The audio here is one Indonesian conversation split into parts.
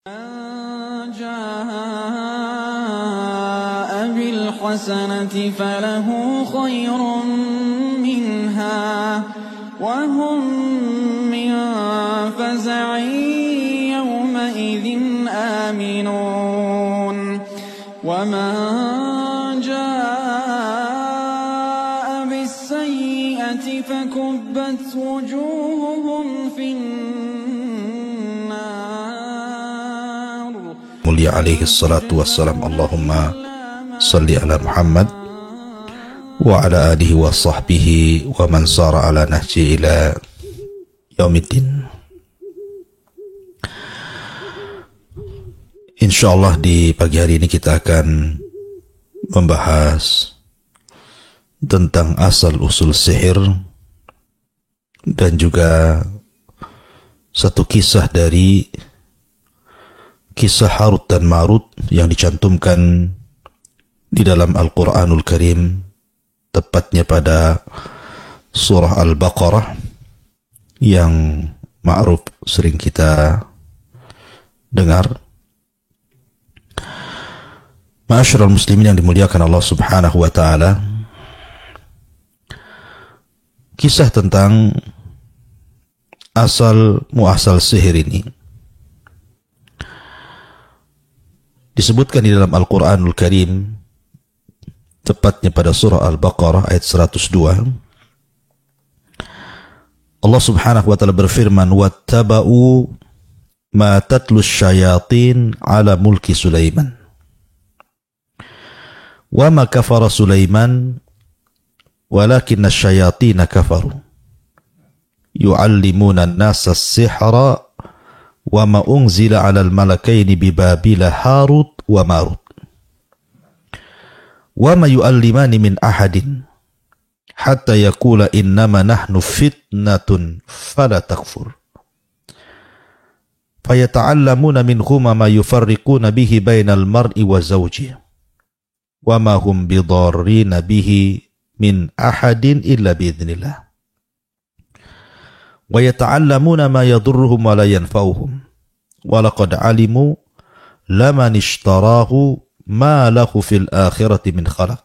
مَن جَاءَ بِالْحَسَنَةِ فَلَهُ خَيْرٌ مِّنْهَا وَهُم مِّن فَزَعٍ يَوْمَئِذٍ آمِنُونَ وَمَن جَاءَ بِالسَّيِّئَةِ فَكُبَّتْ وُجُوهُهُمْ فِي Mulia alaihi salatu wassalam. Allahumma salli ala Muhammad wa ala alihi wa sahbihi wa man sara ala nahji ila yaumiddin. Insyaallah di pagi hari ini kita akan membahas tentang asal usul sihir dan juga satu kisah dari kisah Harut dan Marut yang dicantumkan di dalam Al-Quranul Karim, tepatnya pada surah Al-Baqarah yang ma'ruf sering kita dengar. Ma'asyiral muslimin yang dimuliakan Allah Subhanahu wa taala, kisah tentang asal muasal sihir ini disebutkan di dalam Al-Quranul Karim, tepatnya pada surah Al-Baqarah ayat 102. Allah Subhanahu wa taala berfirman, "Wattaba'u ma tatlu syayatin ala mulki Sulaiman. Wa ma kafara Sulaiman walakinna syayatin kafaru. Yu'allimuna an-nasa as-sihra wa ma unzila 'alal malakaini bi Babila Harut wa Marut. Wa ma yu'allimani min ahadin hatta yaqula innama nahnu fitnatun fala takfur. Fayata'allamuna minhuma ma yufarriquna bihi bainal mar'i wa zawjihi. Wa ma hum bidarrina bihi min ahadin illa biidznillah. Wa yata'allamuna ma yadurruhum wa la yanfa'uhum. Wa laqad 'alimu laman ishtarahu ma lahu fil akhirati min khalaq.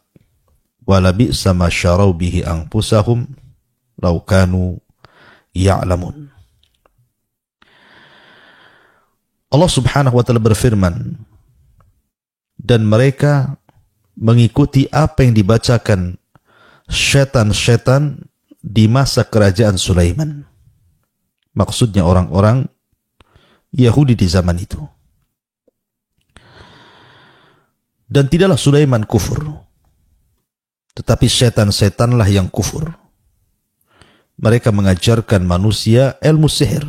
Wa la bi'sa ma syaraw bihi anfusahum law kanu ya'lamun." Allah Subhanahu wa taala berfirman, dan mereka mengikuti apa yang dibacakan syaitan-syaitan di masa kerajaan Sulaiman. Maksudnya orang-orang Yahudi di zaman itu. Dan tidaklah Sulaiman kufur, tetapi setan-setanlah yang kufur. Mereka mengajarkan manusia ilmu sihir.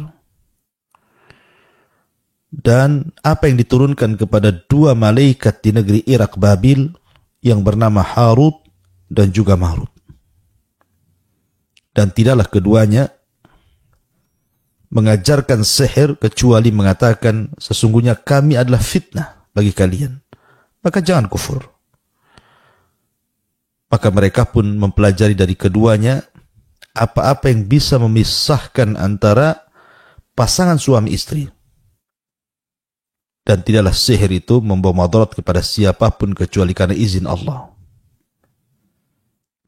Dan apa yang diturunkan kepada dua malaikat di negeri Irak Babil yang bernama Harut dan juga Marut. Dan tidaklah keduanya mengajarkan sihir kecuali mengatakan sesungguhnya kami adalah fitnah bagi kalian, maka jangan kufur. Maka mereka pun mempelajari dari keduanya apa-apa yang bisa memisahkan antara pasangan suami istri. Dan tidaklah sihir itu membawa madarat kepada siapapun kecuali karena izin Allah.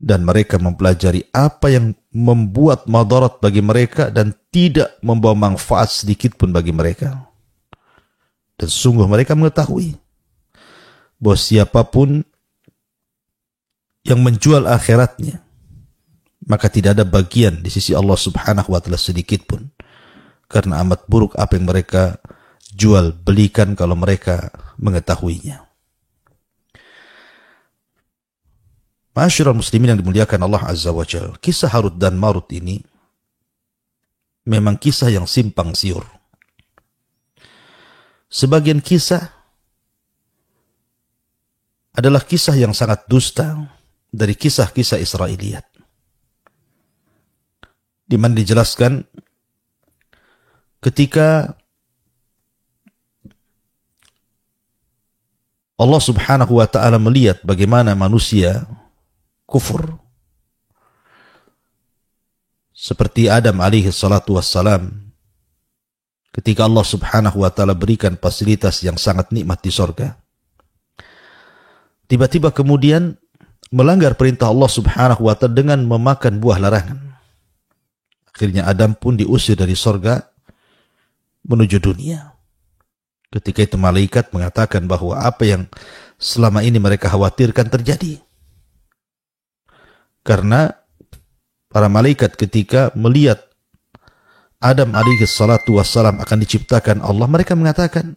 Dan mereka mempelajari apa yang membuat madarat bagi mereka dan tidak membawa manfaat sedikit pun bagi mereka. Dan sungguh mereka mengetahui bahwa siapapun yang menjual akhiratnya, maka tidak ada bagian di sisi Allah Subhanahu wa taala sedikit pun, karena amat buruk apa yang mereka jual belikan kalau mereka mengetahuinya. Ma'asyiral muslimin yang dimuliakan Allah Azza wa Jalla, kisah Harut dan Marut ini memang kisah yang simpang siur. Sebagian kisah adalah kisah yang sangat dusta dari kisah-kisah Israiliyat, di mana dijelaskan ketika Allah Subhanahu wa taala melihat bagaimana manusia kufur, seperti Adam alaihi salatu wassalam ketika Allah subhanahu wa ta'ala berikan fasilitas yang sangat nikmat di sorga. Tiba-tiba kemudian melanggar perintah Allah subhanahu wa ta'ala dengan memakan buah larangan. Akhirnya Adam pun diusir dari sorga menuju dunia. Ketika itu malaikat mengatakan bahwa apa yang selama ini mereka khawatirkan terjadi. Karena para malaikat ketika melihat Adam alaihi salatu wassalam akan diciptakan Allah, mereka mengatakan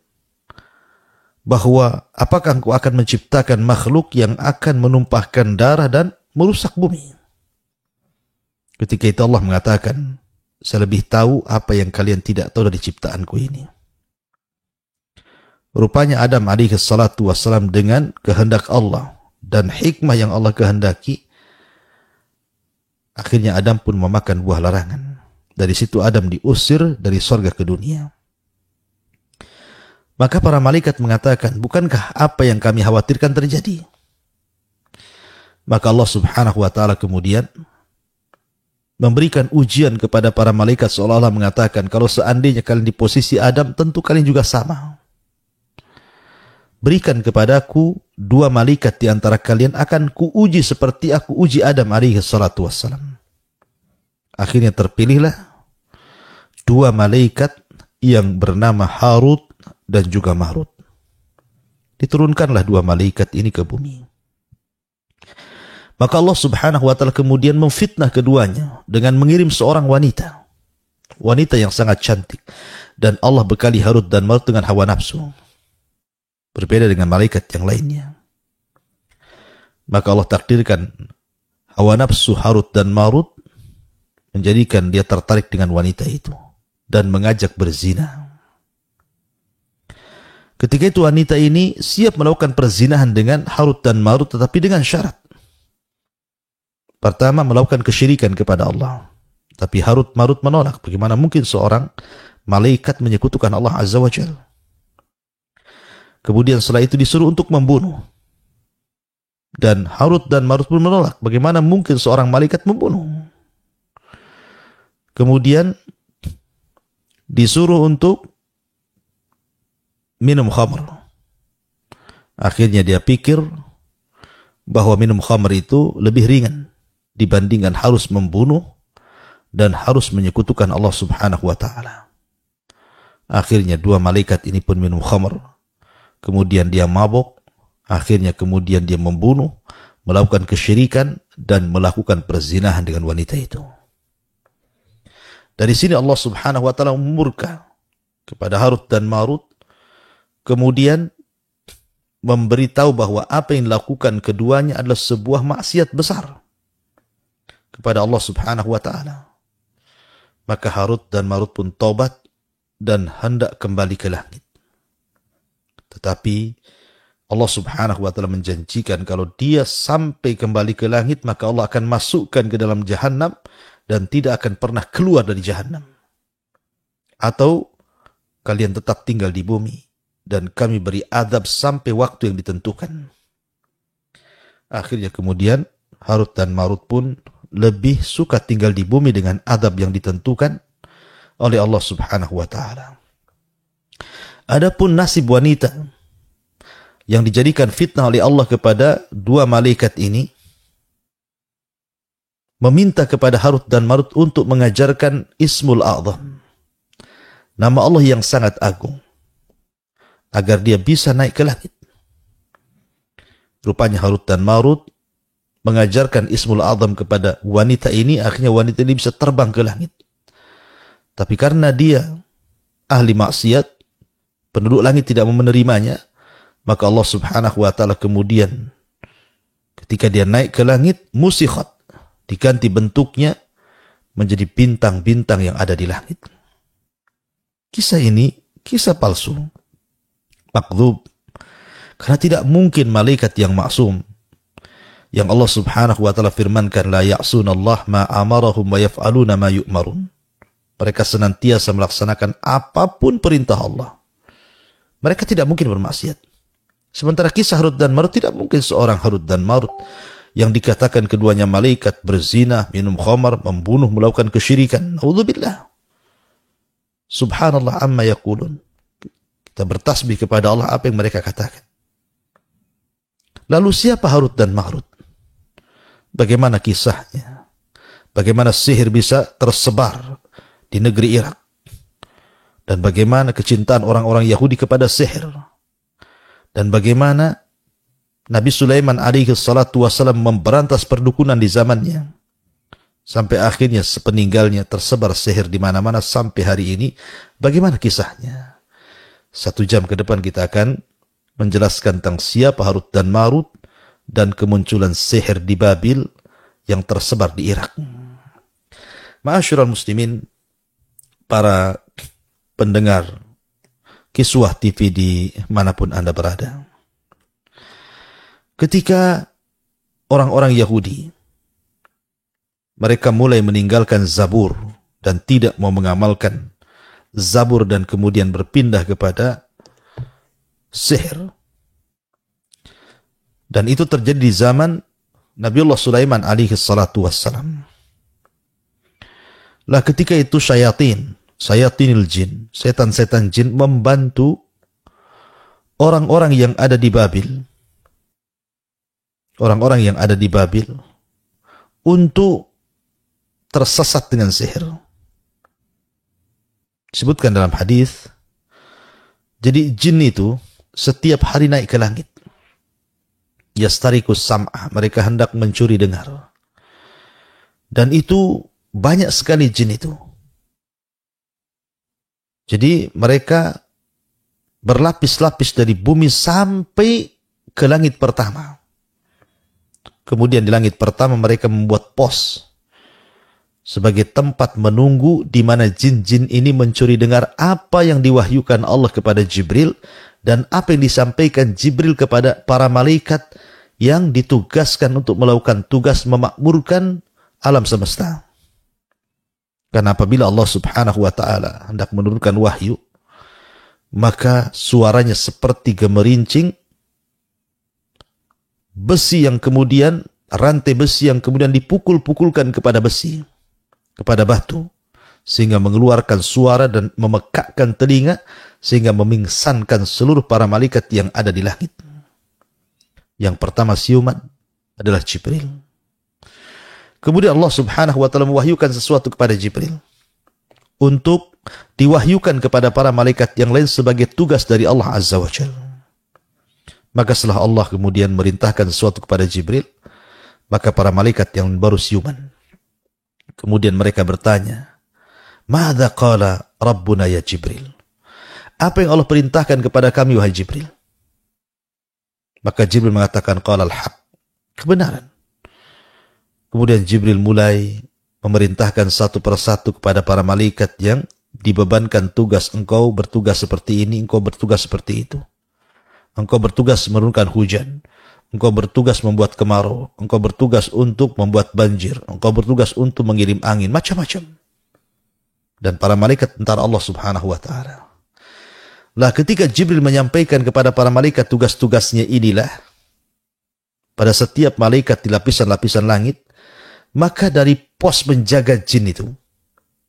bahwa apakah engkau akan menciptakan makhluk yang akan menumpahkan darah dan merusak bumi? Ketika itu Allah mengatakan, saya lebih tahu apa yang kalian tidak tahu dari ciptaanku ini. Rupanya Adam alaihi salatu wassalam dengan kehendak Allah dan hikmah yang Allah kehendaki, akhirnya Adam pun memakan buah larangan. Dari situ Adam diusir dari sorga ke dunia. Maka para malaikat mengatakan, bukankah apa yang kami khawatirkan terjadi? Maka Allah subhanahu wa ta'ala kemudian memberikan ujian kepada para malaikat, seolah-olah mengatakan, kalau seandainya kalian di posisi Adam, tentu kalian juga sama. Berikan kepadaku 2 malaikat di antara kalian, akan kuuji seperti aku uji Adam alaihi salatu wassalam. Akhirnya terpilihlah 2 malaikat yang bernama Harut dan juga Marut. Diturunkanlah 2 malaikat ini ke bumi. Maka Allah subhanahu wa ta'ala kemudian memfitnah keduanya dengan mengirim seorang wanita. Wanita yang sangat cantik. Dan Allah bekali Harut dan Marut dengan hawa nafsu. Berbeda dengan malaikat yang lainnya. Maka Allah takdirkan hawa nafsu Harut dan Marut menjadikan dia tertarik dengan wanita itu dan mengajak berzina. Ketika itu wanita ini siap melakukan perzinahan dengan Harut dan Marut, tetapi dengan syarat. Pertama, melakukan kesyirikan kepada Allah. Tapi Harut Marut menolak. Bagaimana mungkin seorang malaikat menyekutukan Allah Azza wa Jalla? Kemudian setelah itu disuruh untuk membunuh. Dan Harut dan Marut pun menolak. Bagaimana mungkin seorang malaikat membunuh? Kemudian disuruh untuk minum khamr. Akhirnya dia pikir bahwa minum khamr itu lebih ringan dibandingkan harus membunuh dan harus menyekutukan Allah subhanahu wa ta'ala. Akhirnya 2 malaikat ini pun minum khamr. Kemudian dia mabuk. Akhirnya kemudian dia membunuh, melakukan kesyirikan dan melakukan perzinahan dengan wanita itu. Dari sini Allah subhanahu wa ta'ala murka kepada Harut dan Marut. Kemudian memberitahu bahwa apa yang dilakukan keduanya adalah sebuah maksiat besar kepada Allah subhanahu wa ta'ala. Maka Harut dan Marut pun taubat dan hendak kembali ke langit. Tetapi Allah subhanahu wa ta'ala menjanjikan kalau dia sampai kembali ke langit, maka Allah akan masukkan ke dalam jahannam dan tidak akan pernah keluar dari jahannam. Atau kalian tetap tinggal di bumi dan kami beri azab sampai waktu yang ditentukan. Akhirnya kemudian Harut dan Marut pun lebih suka tinggal di bumi dengan azab yang ditentukan oleh Allah subhanahu wa ta'ala. Adapun nasib wanita yang dijadikan fitnah oleh Allah kepada 2 malaikat ini, meminta kepada Harut dan Marut untuk mengajarkan Ismul A'zam, nama Allah yang sangat agung, agar dia bisa naik ke langit. Rupanya Harut dan Marut mengajarkan Ismul A'zam kepada wanita ini, akhirnya wanita ini bisa terbang ke langit. Tapi karena dia ahli maksiat, penduduk langit tidak mau menerimanya, maka Allah subhanahu wa ta'ala kemudian ketika dia naik ke langit, musikhat, diganti bentuknya menjadi bintang-bintang yang ada di langit. Kisah ini kisah palsu, makdzub, karena tidak mungkin malaikat yang maksum, yang Allah subhanahu wa ta'ala firmankan, la ya'sunallah ma amarahum wa yaf'aluna ma yu'marun. Mereka senantiasa melaksanakan apapun perintah Allah. Mereka tidak mungkin bermaksiat. Sementara kisah Harut dan Marut, tidak mungkin seorang Harut dan Marut yang dikatakan keduanya malaikat berzina, minum khamar, membunuh, melakukan kesyirikan. Naudzubillah. Subhanallah amma yaqulun. Kita bertasbih kepada Allah apa yang mereka katakan. Lalu siapa Harut dan Marut? Bagaimana kisahnya? Bagaimana sihir bisa tersebar di negeri Irak? Dan bagaimana kecintaan orang-orang Yahudi kepada sihir? Dan bagaimana Nabi Sulaiman alaihi salatu wassalam memberantas perdukunan di zamannya. Sampai akhirnya sepeninggalnya tersebar sihir di mana-mana sampai hari ini. Bagaimana kisahnya? 1 jam ke depan kita akan menjelaskan tentang siapa Harut dan Marut dan kemunculan sihir di Babil yang tersebar di Irak. Ma'asyiral muslimin, para pendengar Kiswah TV di manapun Anda berada. Ketika orang-orang Yahudi mereka mulai meninggalkan Zabur dan tidak mau mengamalkan Zabur dan kemudian berpindah kepada sihir. Dan itu terjadi di zaman Nabiullah Sulaiman alaihi salatu wassalam. Lah ketika itu syayatinil jin, setan-setan jin membantu orang-orang yang ada di Babil. Orang-orang yang ada di Babil untuk tersesat dengan sihir. Disebutkan dalam hadis, jadi jin itu setiap hari naik ke langit. Yastarikus sam'ah, mereka hendak mencuri dengar. Dan itu banyak sekali jin itu. Jadi mereka berlapis-lapis dari bumi sampai ke langit pertama. Kemudian di langit pertama mereka membuat pos sebagai tempat menunggu di mana jin-jin ini mencuri dengar apa yang diwahyukan Allah kepada Jibril dan apa yang disampaikan Jibril kepada para malaikat yang ditugaskan untuk melakukan tugas memakmurkan alam semesta. Karena apabila Allah Subhanahu wa taala hendak menurunkan wahyu, maka suaranya seperti gemerincing besi yang kemudian, rantai besi yang kemudian dipukul-pukulkan kepada besi, kepada batu, sehingga mengeluarkan suara dan memekakkan telinga, sehingga memingsankan seluruh para malaikat yang ada di langit. Yang pertama siuman adalah Jibril. Kemudian Allah Subhanahu wa taala mewahyukan sesuatu kepada Jibril untuk diwahyukan kepada para malaikat yang lain sebagai tugas dari Allah Azza wa Jalla. Maka setelah Allah kemudian merintahkan sesuatu kepada Jibril, maka para malaikat yang baru siuman kemudian mereka bertanya, "Madza qala Rabbuna ya Jibril?" Apa yang Allah perintahkan kepada kami wahai Jibril? Maka Jibril mengatakan qala al-haq, kebenaran. Kemudian Jibril mulai memerintahkan satu persatu kepada para malaikat yang dibebankan tugas, engkau bertugas seperti ini, engkau bertugas seperti itu. Engkau bertugas menurunkan hujan, engkau bertugas membuat kemarau, engkau bertugas untuk membuat banjir, engkau bertugas untuk mengirim angin, macam-macam. Dan para malaikat tentara Allah Subhanahu wa taala. Lah ketika Jibril menyampaikan kepada para malaikat tugas-tugasnya inilah, pada setiap malaikat di lapisan-lapisan langit, maka dari pos menjaga jin itu,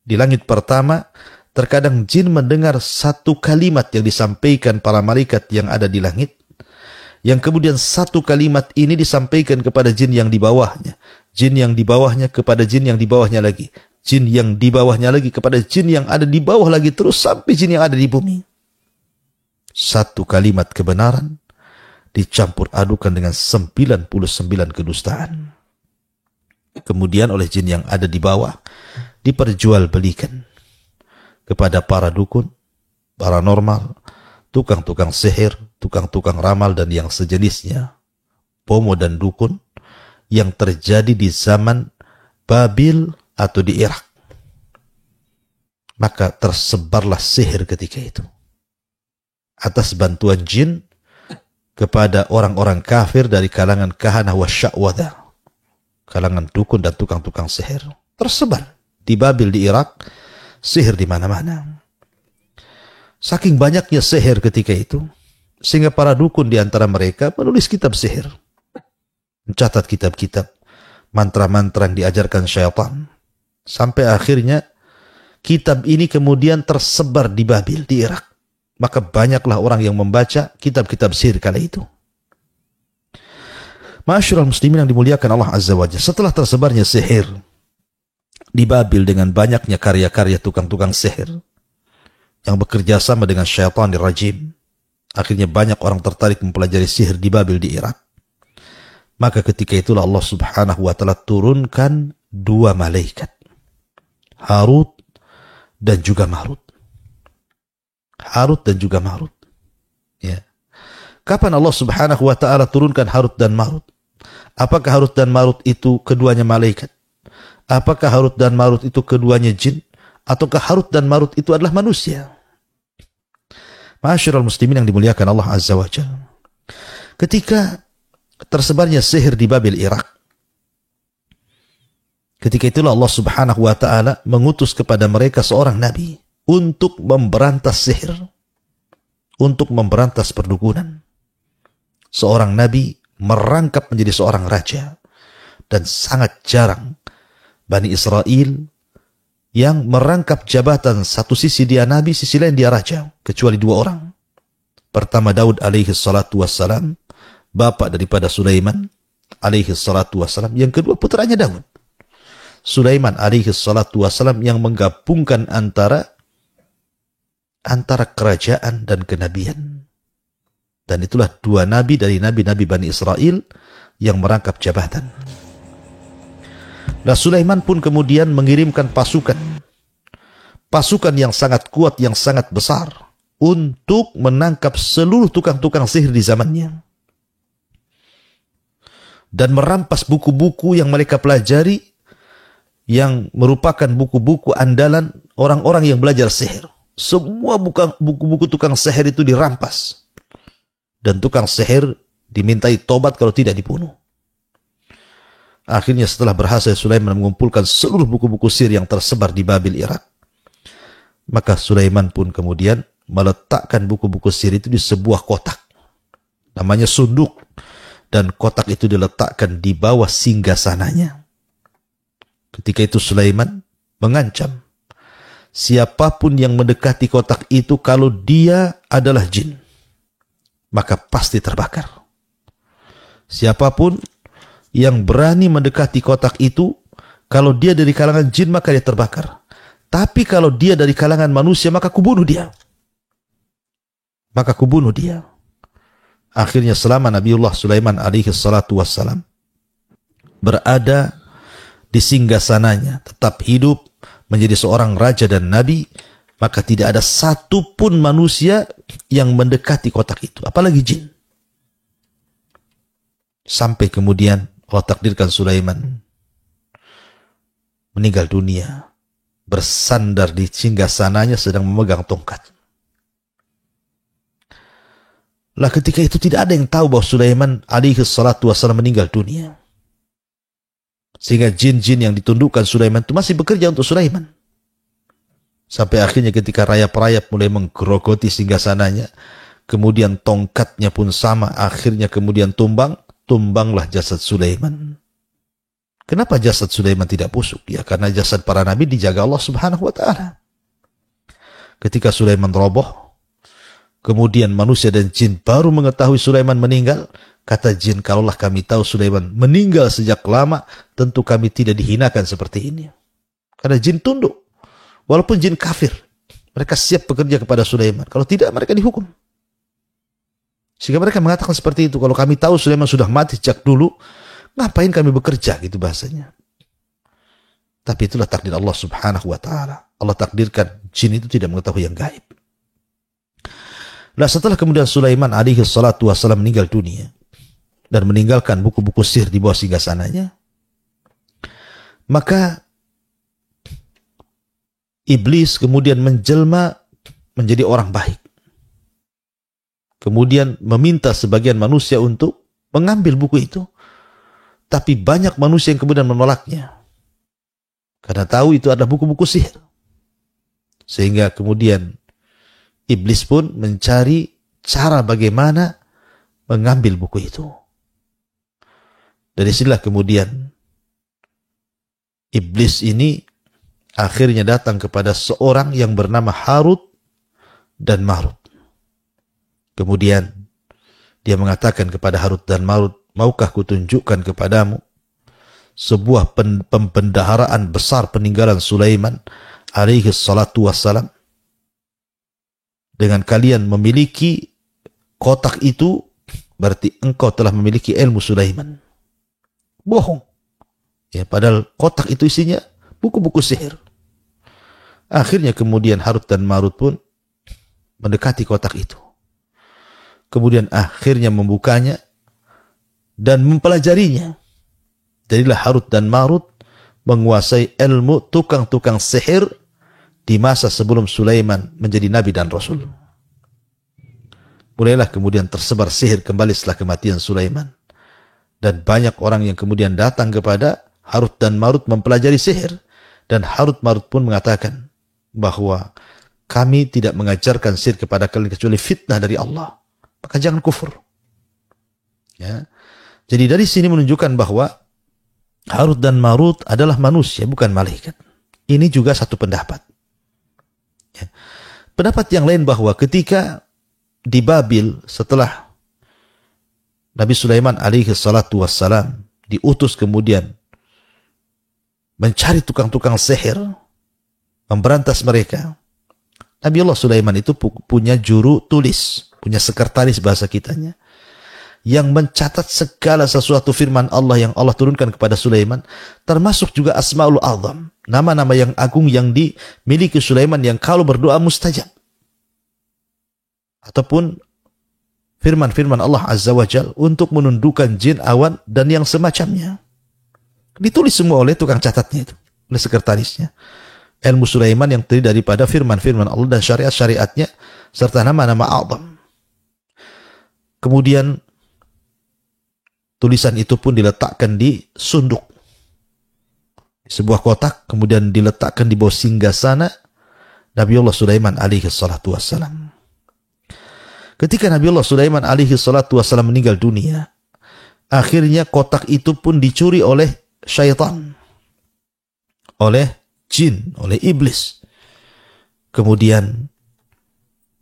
di langit pertama, terkadang jin mendengar satu kalimat yang disampaikan para malaikat yang ada di langit, yang kemudian satu kalimat ini disampaikan kepada jin yang di bawahnya, jin yang di bawahnya kepada jin yang di bawahnya lagi, jin yang di bawahnya lagi kepada jin yang ada di bawah lagi, terus sampai jin yang ada di bumi. Satu kalimat kebenaran dicampur adukan dengan 99 kedustaan. Kemudian oleh jin yang ada di bawah diperjualbelikan kepada para dukun, paranormal, tukang-tukang sihir, tukang-tukang ramal dan yang sejenisnya, pomo dan dukun yang terjadi di zaman Babil atau di Irak. Maka tersebarlah sihir ketika itu atas bantuan jin kepada orang-orang kafir dari kalangan kahanah wa sya'wadha, kalangan dukun dan tukang-tukang sihir. Tersebar di Babil, di Irak, sihir di mana-mana. Saking banyaknya sihir ketika itu, sehingga para dukun di antara mereka menulis kitab sihir, mencatat kitab-kitab mantra-mantra yang diajarkan syaitan, sampai akhirnya kitab ini kemudian tersebar di Babil, di Irak. Maka banyaklah orang yang membaca kitab-kitab sihir kala itu. Ma'asyiral muslimin yang dimuliakan Allah Azza wa Jalla, setelah tersebarnya sihir di Babil dengan banyaknya karya-karya tukang-tukang sihir yang bekerja sama dengan syaitanir rajim, akhirnya banyak orang tertarik mempelajari sihir di Babil di Irak. Maka ketika itulah Allah Subhanahu wa taala turunkan dua malaikat, Harut dan juga Marut. Harut dan juga Marut. Ya. Kapan Allah Subhanahu wa taala turunkan Harut dan Marut? Apakah Harut dan Marut itu keduanya malaikat? Apakah Harut dan Marut itu keduanya jin? Ataukah Harut dan Marut itu adalah manusia? Ma'asyiral muslimin yang dimuliakan Allah Azza wa Jalla, ketika tersebarnya sihir di Babil Irak, ketika itulah Allah Subhanahu wa taala mengutus kepada mereka seorang nabi untuk memberantas sihir, untuk memberantas perdukunan. Seorang nabi merangkap menjadi seorang raja, dan sangat jarang Bani Israel yang merangkap jabatan, satu sisi dia nabi, sisi lain dia raja, kecuali dua orang. Pertama Daud alaihi salatu wassalam, bapak daripada Sulaiman alaihi salatu wassalam. Yang kedua putranya Daud, Sulaiman alaihi salatu wassalam, yang menggabungkan antara kerajaan dan kenabian. Dan itulah dua nabi dari nabi-nabi Bani Israel yang merangkap jabatan. Nah, Sulaiman pun kemudian mengirimkan pasukan yang sangat kuat, yang sangat besar, untuk menangkap seluruh tukang-tukang sihir di zamannya dan merampas buku-buku yang mereka pelajari, yang merupakan buku-buku andalan orang-orang yang belajar sihir. Semua buku-buku tukang sihir itu dirampas, dan tukang sihir dimintai tobat kalau tidak dibunuh. Akhirnya setelah berhasil Sulaiman mengumpulkan seluruh buku-buku sihir yang tersebar di Babil Irak, maka Sulaiman pun kemudian meletakkan buku-buku sihir itu di sebuah kotak, namanya sunduk, dan kotak itu diletakkan di bawah singgasananya. Ketika itu Sulaiman mengancam, siapapun yang mendekati kotak itu kalau dia adalah jin, maka pasti terbakar. Siapapun yang berani mendekati kotak itu, kalau dia dari kalangan jin maka dia terbakar. Tapi kalau dia dari kalangan manusia maka kubunuh dia. Akhirnya selama Nabiullah Sulaiman alaihi salatu wassalam berada di singgasananya, tetap hidup menjadi seorang raja dan nabi, maka tidak ada satupun manusia yang mendekati kotak itu, apalagi jin. Sampai kemudian Allah takdirkan Sulaiman meninggal dunia, bersandar di singgasananya sedang memegang tongkat. Lah ketika itu tidak ada yang tahu bahwa Sulaiman alaihi salatu wassalam meninggal dunia. Sehingga jin-jin yang ditundukkan Sulaiman itu masih bekerja untuk Sulaiman. Sampai akhirnya ketika rayap-rayap mulai menggerogoti singgasananya, kemudian tongkatnya pun sama, akhirnya kemudian tumbanglah jasad Sulaiman. Kenapa jasad Sulaiman tidak busuk? Ya karena jasad para nabi dijaga Allah Subhanahu wa taala. Ketika Sulaiman roboh, kemudian manusia dan jin baru mengetahui Sulaiman meninggal. Kata jin, kalaulah kami tahu Sulaiman meninggal sejak lama, tentu kami tidak dihinakan seperti ini. Karena jin tunduk. Walaupun jin kafir, mereka siap bekerja kepada Sulaiman. Kalau tidak, mereka dihukum. Sehingga mereka mengatakan seperti itu. Kalau kami tahu Sulaiman sudah mati sejak dulu, ngapain kami bekerja, gitu bahasanya. Tapi itulah takdir Allah Subhanahu wa ta'ala. Allah takdirkan jin itu tidak mengetahui yang gaib. Nah, setelah kemudian Sulaiman alaihi salatu wassalam meninggal dunia dan meninggalkan buku-buku sihir di bawah singgasananya, maka iblis kemudian menjelma menjadi orang baik. Kemudian meminta sebagian manusia untuk mengambil buku itu. Tapi banyak manusia yang kemudian menolaknya. Karena tahu itu adalah buku-buku sihir. Sehingga kemudian iblis pun mencari cara bagaimana mengambil buku itu. Dari sinilah kemudian iblis ini akhirnya datang kepada seorang yang bernama Harut dan Marut. Kemudian dia mengatakan kepada Harut dan Marut, maukah kutunjukkan kepadamu sebuah pembendaharaan besar peninggalan Sulaiman alaihi salatu wassalam. Dengan kalian memiliki kotak itu, berarti engkau telah memiliki ilmu Sulaiman. Bohong. Ya, padahal kotak itu isinya buku-buku sihir. Akhirnya kemudian Harut dan Marut pun mendekati kotak itu. Kemudian akhirnya membukanya dan mempelajarinya. Jadilah Harut dan Marut menguasai ilmu tukang-tukang sihir di masa sebelum Sulaiman menjadi nabi dan rasul. Mulailah kemudian tersebar sihir kembali setelah kematian Sulaiman. Dan banyak orang yang kemudian datang kepada Harut dan Marut mempelajari sihir. Dan Harut Marut pun mengatakan bahwa kami tidak mengajarkan sihir kepada kalian kecuali fitnah dari Allah. Maka jangan kufur. Ya. Jadi dari sini menunjukkan bahwa Harut dan Marut adalah manusia, bukan malaikat. Ini juga satu pendapat. Ya. Pendapat yang lain bahwa ketika di Babil setelah Nabi Sulaiman alaihi salatu wassalam diutus kemudian mencari tukang-tukang sihir, memberantas mereka. Nabi Allah Sulaiman itu punya juru tulis, punya sekretaris bahasa kitanya, yang mencatat segala sesuatu firman Allah yang Allah turunkan kepada Sulaiman, termasuk juga Asmaul Azam, nama-nama yang agung yang dimiliki Sulaiman yang kalau berdoa mustajab. Ataupun firman-firman Allah Azza wa Jal untuk menundukkan jin, awan, dan yang semacamnya. Ditulis semua oleh tukang catatnya itu, oleh sekretarisnya. Ilmu Sulaiman yang terdiri daripada firman-firman Allah dan syariat-syariatnya, serta nama-nama azam. Kemudian tulisan itu pun diletakkan di sunduk, sebuah kotak, kemudian diletakkan di bawah singgasana Nabi Allah Sulaiman alaihi salatu wassalam. Ketika Nabi Allah Sulaiman alaihi salatu wassalam meninggal dunia, akhirnya kotak itu pun dicuri oleh syaitan, oleh jin, oleh iblis. Kemudian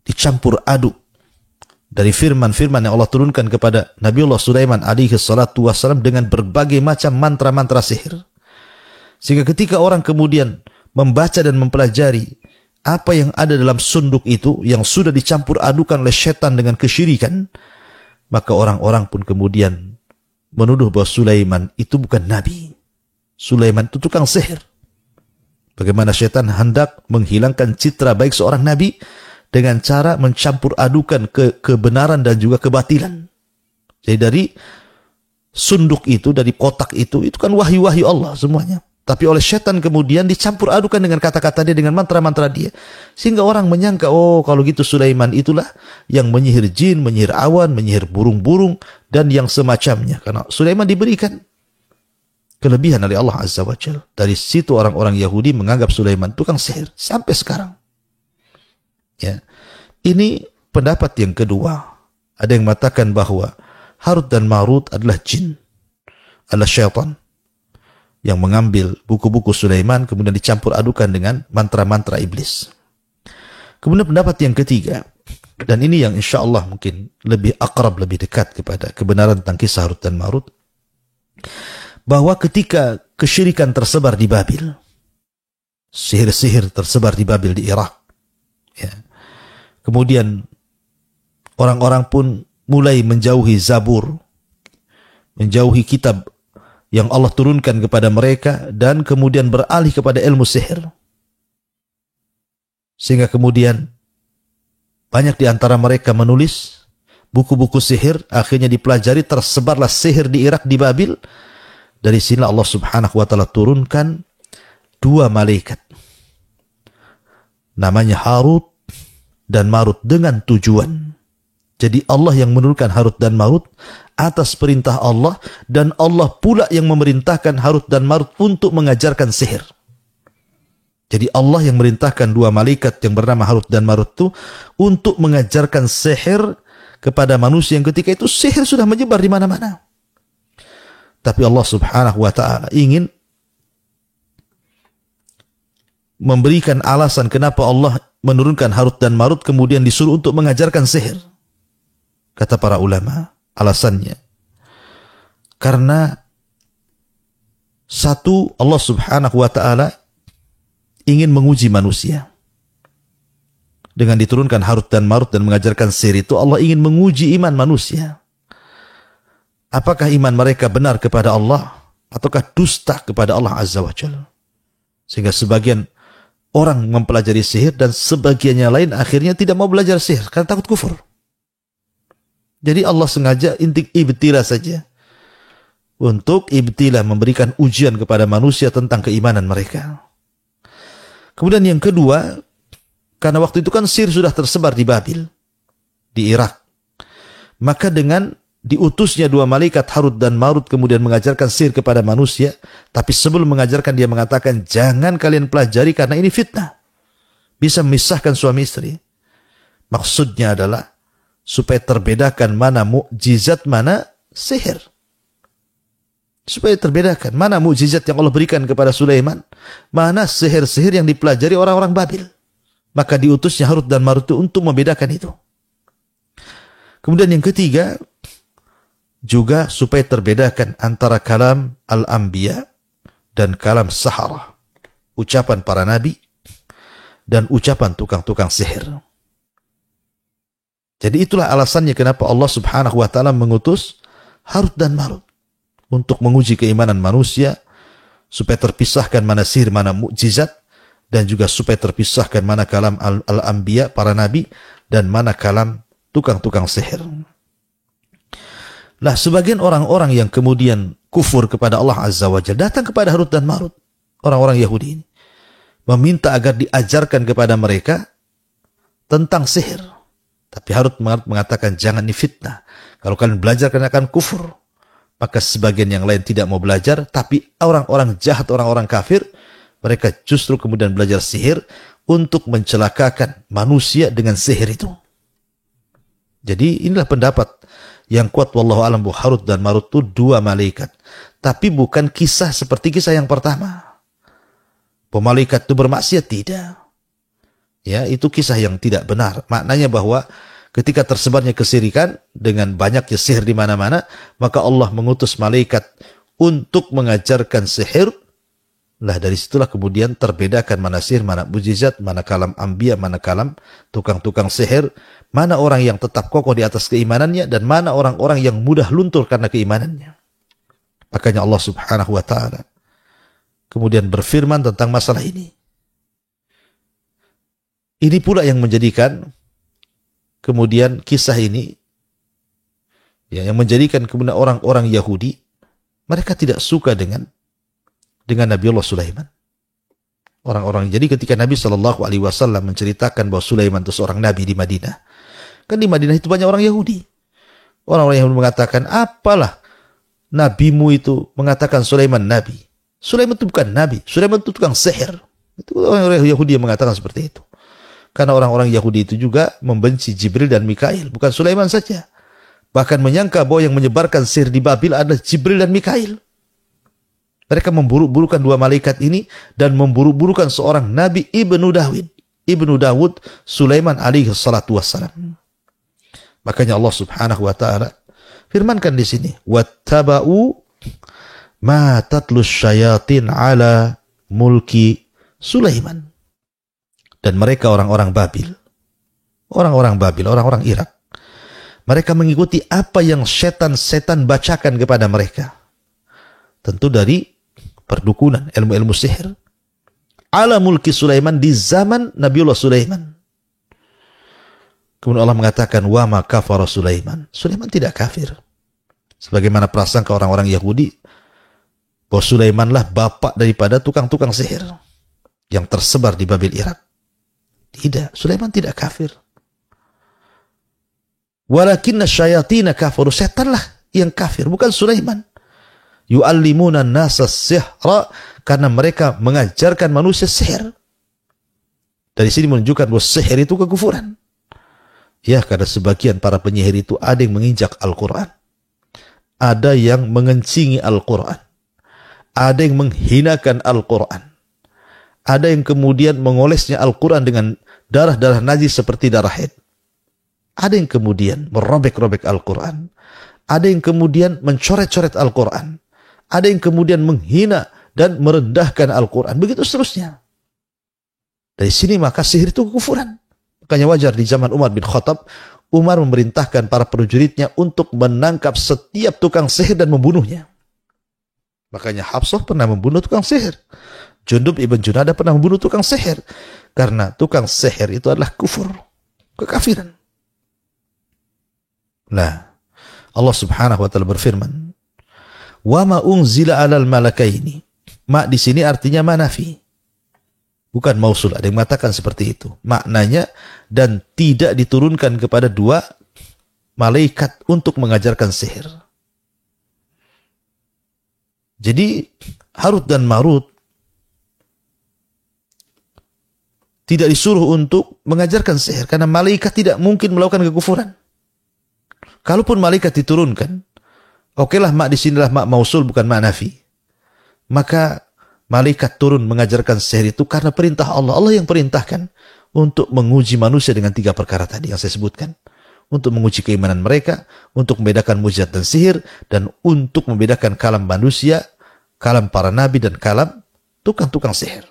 dicampur aduk dari firman-firman yang Allah turunkan kepada Nabi Allah Sulaiman alaihi salatu wassalam dengan berbagai macam mantra-mantra sihir. Sehingga ketika orang kemudian membaca dan mempelajari apa yang ada dalam sunduk itu yang sudah dicampur adukan oleh setan dengan kesyirikan, maka orang-orang pun kemudian menuduh bahwa Sulaiman itu bukan nabi. Sulaiman itu tukang sihir. Bagaimana setan hendak menghilangkan citra baik seorang nabi dengan cara mencampur adukan kebenaran dan juga kebatilan. Jadi dari sunduk itu, dari kotak itu kan wahyu-wahyu Allah semuanya. Tapi oleh setan kemudian dicampur adukan dengan kata-kata dia, dengan mantra-mantra dia. Sehingga orang menyangka, oh kalau gitu Sulaiman itulah yang menyihir jin, menyihir awan, menyihir burung-burung, dan yang semacamnya. Karena Sulaiman diberikan kelebihan dari Allah Azza wa Jalla. Dari situ orang-orang Yahudi menganggap Sulaiman tukang sihir. Sampai sekarang. Ya. Ini pendapat yang kedua. Ada yang mengatakan bahwa Harut dan Marut adalah jin, adalah syaitan yang mengambil buku-buku Sulaiman kemudian dicampur adukan dengan mantra-mantra iblis. Kemudian pendapat yang ketiga, dan ini yang insya Allah mungkin lebih akrab, lebih dekat kepada kebenaran tentang kisah Harut dan Marut, bahwa ketika kesyirikan tersebar di Babil, sihir-sihir tersebar di Babil di Irak, ya, kemudian orang-orang pun mulai menjauhi Zabur, menjauhi kitab yang Allah turunkan kepada mereka, dan kemudian beralih kepada ilmu sihir. Sehingga kemudian banyak di antara mereka menulis buku-buku sihir, akhirnya dipelajari, tersebarlah sihir di Irak, di Babil. Dari sini Allah Subhanahu wa taala turunkan dua malaikat, namanya Harut dan Marut, dengan tujuan. Jadi Allah yang menurunkan Harut dan Marut atas perintah Allah, dan Allah pula yang memerintahkan Harut dan Marut untuk mengajarkan sihir. Jadi Allah yang merintahkan dua malaikat yang bernama Harut dan Marut itu untuk mengajarkan sihir kepada manusia yang ketika itu sihir sudah menyebar di mana-mana. Tapi Allah Subhanahu wa taala ingin memberikan alasan kenapa Allah menurunkan Harut dan Marut kemudian disuruh untuk mengajarkan sihir. Kata para ulama, alasannya karena satu, Allah Subhanahu wa ta'ala ingin menguji manusia. Dengan diturunkan Harut dan Marut dan mengajarkan sihir itu, Allah ingin menguji iman manusia. Apakah iman mereka benar kepada Allah ataukah dusta kepada Allah Azza wa Jalla? Sehingga sebagian orang mempelajari sihir dan sebagian yang lain akhirnya tidak mau belajar sihir karena takut kufur. Jadi Allah sengaja ibtila saja. Untuk ibtila, memberikan ujian kepada manusia tentang keimanan mereka. Kemudian yang kedua, karena waktu itu kan sihir sudah tersebar di Babil, di Irak. Maka dengan diutusnya dua malaikat Harut dan Marut kemudian mengajarkan sihir kepada manusia, tapi sebelum mengajarkan dia mengatakan, jangan kalian pelajari karena ini fitnah. Bisa memisahkan suami istri. Maksudnya adalah supaya terbedakan mana mukjizat, mana sihir. Supaya terbedakan mana mukjizat yang Allah berikan kepada Sulaiman, mana sihir-sihir yang dipelajari orang-orang Babil. Maka diutusnya Harut dan Marut itu untuk membedakan itu. Kemudian yang ketiga, juga supaya terbedakan antara kalam al-anbiya dan kalam sahara, ucapan para nabi dan ucapan tukang-tukang sihir. Jadi itulah alasannya kenapa Allah Subhanahu wa ta'ala mengutus Harut dan Marut untuk menguji keimanan manusia, supaya terpisahkan mana sihir, mana mukjizat, dan juga supaya terpisahkan mana kalam al-anbiya, para nabi, dan mana kalam tukang-tukang sihir. Nah, sebagian orang-orang yang kemudian kufur kepada Allah Azza wa Jalla datang kepada Harut dan Marut, orang-orang Yahudi ini, meminta agar diajarkan kepada mereka tentang sihir. Tapi Harut mengatakan, jangan, ini fitnah. Kalau kalian belajar kalian akan kufur. Maka sebagian yang lain tidak mau belajar, tapi orang-orang jahat, orang-orang kafir, mereka justru kemudian belajar sihir untuk mencelakakan manusia dengan sihir itu. Jadi inilah pendapat yang kuat, wallahu a'lam, Harut dan Marut itu dua malaikat. Tapi bukan kisah seperti kisah yang pertama. Malaikat itu bermaksiat, tidak. Ya, itu kisah yang tidak benar. Maknanya bahwa ketika tersebarnya kesirikan dengan banyaknya sihir di mana-mana, maka Allah mengutus malaikat untuk mengajarkan sihir. Lah dari situlah kemudian terbedakan mana sihir, mana mukjizat, mana kalam anbiya, mana kalam tukang-tukang sihir, mana orang yang tetap kokoh di atas keimanannya dan mana orang-orang yang mudah luntur karena keimanannya. Makanya Allah Subhanahu wa ta'ala kemudian berfirman tentang masalah ini. Ini pula yang menjadikan kemudian kisah ini, ya, yang menjadikan kemudian orang-orang Yahudi, mereka tidak suka dengan Nabiullah Sulaiman. Orang-orang, jadi ketika Nabi SAW menceritakan bahwa Sulaiman itu seorang nabi di Madinah, kan di Madinah itu banyak orang Yahudi. Orang-orang Yahudi mengatakan, apalah nabimu itu mengatakan Sulaiman nabi. Sulaiman itu bukan nabi, Sulaiman itu tukang sihir. Itu orang-orang Yahudi yang mengatakan seperti itu. Karena orang-orang Yahudi itu juga membenci Jibril dan Mikail. Bukan Sulaiman saja. Bahkan menyangka bahwa yang menyebarkan sihir di Babil adalah Jibril dan Mikail. Mereka memburuk-burukan dua malaikat ini dan memburuk-burukan seorang Nabi Ibnu Dawud, Sulaiman alaihi salatu wassalam. Makanya Allah Subhanahu wa ta'ala firmankan di sini, wattaba'u ma tatlus syayatin ala mulki Sulaiman. Dan mereka orang-orang Babil, orang-orang Irak, mereka mengikuti apa yang setan-setan bacakan kepada mereka. Tentu dari perdukunan, ilmu-ilmu sihir. Ala mulki Sulaiman, di zaman Nabiullah Sulaiman. Kemudian Allah mengatakan, wa ma kafara Sulaiman. Sulaiman tidak kafir. Sebagaimana prasangka orang-orang Yahudi, bahwa Sulaimanlah bapak daripada tukang-tukang sihir yang tersebar di Babil Irak. Tidak, Sulaiman tidak kafir. Walakinna syayatina kafaru, setanlah yang kafir, bukan Sulaiman. Yu'allimuna nasa sihra, karena mereka mengajarkan manusia sihir. Dari sini menunjukkan bahwa sihir itu kekufuran. Ya, karena sebagian para penyihir itu ada yang menginjak Al-Quran. Ada yang mengencingi Al-Quran. Ada yang menghinakan Al-Quran. Ada yang kemudian mengolesnya Al-Quran dengan darah-darah najis seperti darah haid. Ada yang kemudian merobek-robek Al-Quran. Ada yang kemudian mencoret-coret Al-Quran. Ada yang kemudian menghina dan merendahkan Al-Quran. Begitu seterusnya. Dari sini maka sihir itu kekufuran. Makanya wajar di zaman Umar bin Khattab, Umar memerintahkan para prajuritnya untuk menangkap setiap tukang sihir dan membunuhnya. Makanya Hafsah pernah membunuh tukang sihir. Jundub ibn Junadah pernah membunuh tukang sihir. Karena tukang sihir itu adalah kufur, kekafiran. Nah, Allah subhanahu wa ta'ala berfirman, wa ma unzila alal malakaini. Ma di sini artinya manafi. Bukan mausul. Ada yang mengatakan seperti itu. Maknanya, dan tidak diturunkan kepada dua malaikat untuk mengajarkan sihir. Jadi, Harut dan Marut tidak disuruh untuk mengajarkan sihir. Karena malaikat tidak mungkin melakukan kekufuran. Kalaupun malaikat diturunkan, okelah mak di sinilah mak mausul bukan mak nafi. Maka malaikat turun mengajarkan sihir itu karena perintah Allah. Allah yang perintahkan untuk menguji manusia dengan 3 perkara tadi yang saya sebutkan. Untuk menguji keimanan mereka, untuk membedakan mujizat dan sihir, dan untuk membedakan kalam manusia, kalam para nabi, dan kalam tukang-tukang sihir.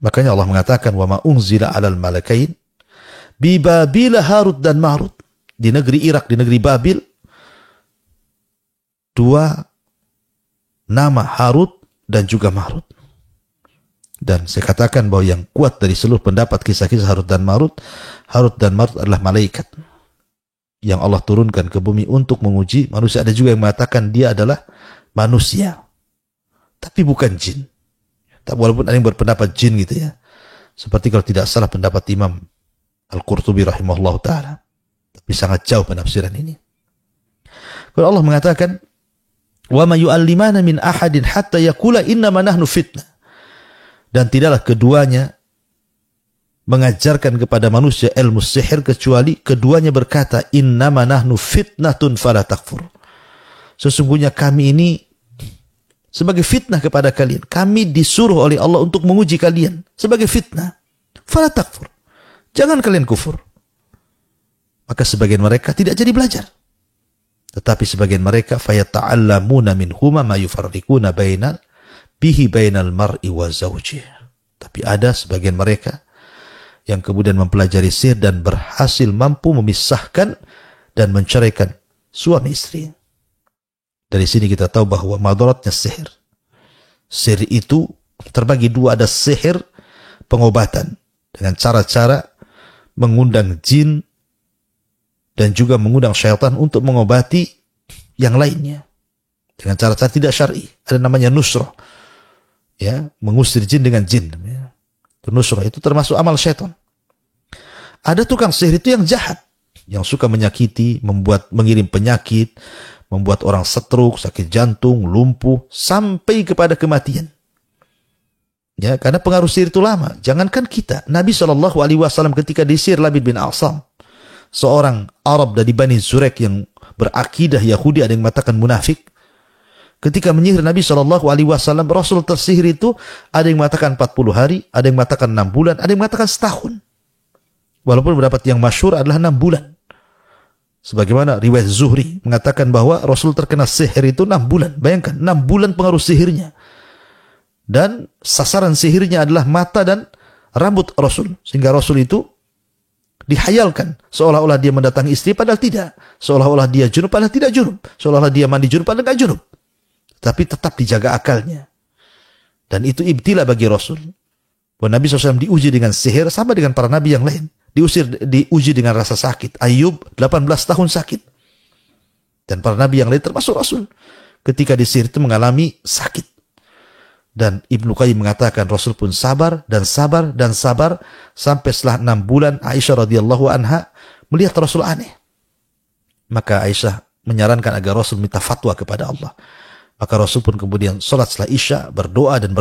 Makanya Allah mengatakan, wa ma unzila alal malakain bi Babila Harut dan Marut. Di negeri Irak, di negeri Babil, 2 nama Harut dan juga Marut. Dan saya katakan bahwa yang kuat dari seluruh pendapat kisah-kisah Harut dan Marut adalah malaikat yang Allah turunkan ke bumi untuk menguji manusia. Ada juga yang mengatakan dia adalah manusia, tapi bukan jin. Walaupun ada yang berpendapat jin gitu ya. Seperti kalau tidak salah pendapat Imam Al-Qurtubi rahimahullah ta'ala. Tapi sangat jauh penafsiran ini. Kalau Allah mengatakan, wa ma yu'allimana min ahadin hatta yaqula innama nahnu fitnah. Dan tidaklah keduanya mengajarkan kepada manusia ilmu sihir kecuali keduanya berkata, innama nahnu fitnatun fala takfur. Sesungguhnya kami ini sebagai fitnah kepada kalian. Kami disuruh oleh Allah untuk menguji kalian sebagai fitnah. Fala takfur. Jangan kalian kufur. Maka sebagian mereka tidak jadi belajar. Tetapi sebagian mereka fayata'allamuna minhuma ma yufarriquna bainal mar'i wa zawjih. Tapi ada sebagian mereka yang kemudian mempelajari sihir dan berhasil mampu memisahkan dan menceraikan suami istri. Dari sini kita tahu bahwa madaratnya sihir. Sihir itu terbagi 2, ada sihir pengobatan dengan cara-cara mengundang jin dan juga mengundang syaitan untuk mengobati yang lainnya dengan cara-cara tidak syar'i. Ada namanya nusrah, ya, mengusir jin dengan jin. Ya. Nusrah itu termasuk amal syaitan. Ada tukang sihir itu yang jahat, yang suka menyakiti, mengirim penyakit, membuat orang stroke, sakit jantung, lumpuh, sampai kepada kematian. Ya, karena pengaruh sihir itu lama. Jangankan kita, Nabi SAW ketika disihir Labid bin A'sam, seorang Arab dari Bani Zurek yang berakidah Yahudi, ada yang mengatakan munafik. Ketika menyihir Nabi SAW, Rasul tersihir itu ada yang mengatakan 40 hari, ada yang mengatakan 6 bulan, ada yang mengatakan setahun. Walaupun pendapat yang masyhur adalah 6 bulan. Sebagaimana riwayat Zuhri mengatakan bahwa Rasul terkena sihir itu 6 bulan. Bayangkan, 6 bulan pengaruh sihirnya. Dan sasaran sihirnya adalah mata dan rambut Rasul. Sehingga Rasul itu dihayalkan seolah-olah dia mendatangi istri padahal tidak, seolah-olah dia junub padahal tidak junub, seolah-olah dia mandi junub padahal tidak junub, tapi tetap dijaga akalnya. Dan itu ibtila bagi Rasul. Bahwa Nabi SAW diuji dengan sihir sama dengan para nabi yang lain, diuji dengan rasa sakit. Ayub 18 tahun sakit, dan para nabi yang lain termasuk Rasul ketika disihir itu mengalami sakit. Dan Ibnu Qayyim mengatakan Rasul pun sabar dan sabar dan sabar sampai setelah 6 bulan Aisyah radhiyallahu anha melihat Rasul aneh. Maka Aisyah menyarankan agar Rasul minta fatwa kepada Allah. Maka Rasul pun kemudian sholat setelah Isya, berdoa dan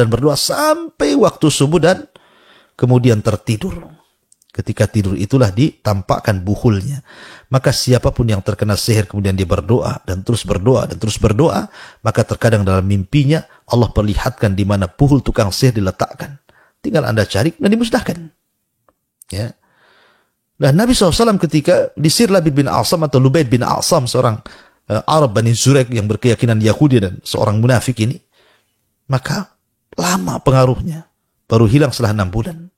berdoa sampai waktu subuh dan kemudian tertidur. Ketika tidur itulah ditampakkan buhulnya. Maka siapapun yang terkena sihir kemudian dia berdoa dan terus berdoa dan terus berdoa, maka terkadang dalam mimpinya Allah perlihatkan di mana buhul tukang sihir diletakkan. Tinggal Anda cari dan dimusnahkan. Ya. Nah, Nabi SAW ketika disihir Labid bin A'sam atau Lubaid bin A'sam, seorang Arab Bani Zurek yang berkeyakinan Yahudi dan seorang munafik ini, maka lama pengaruhnya, baru hilang setelah 6 bulan.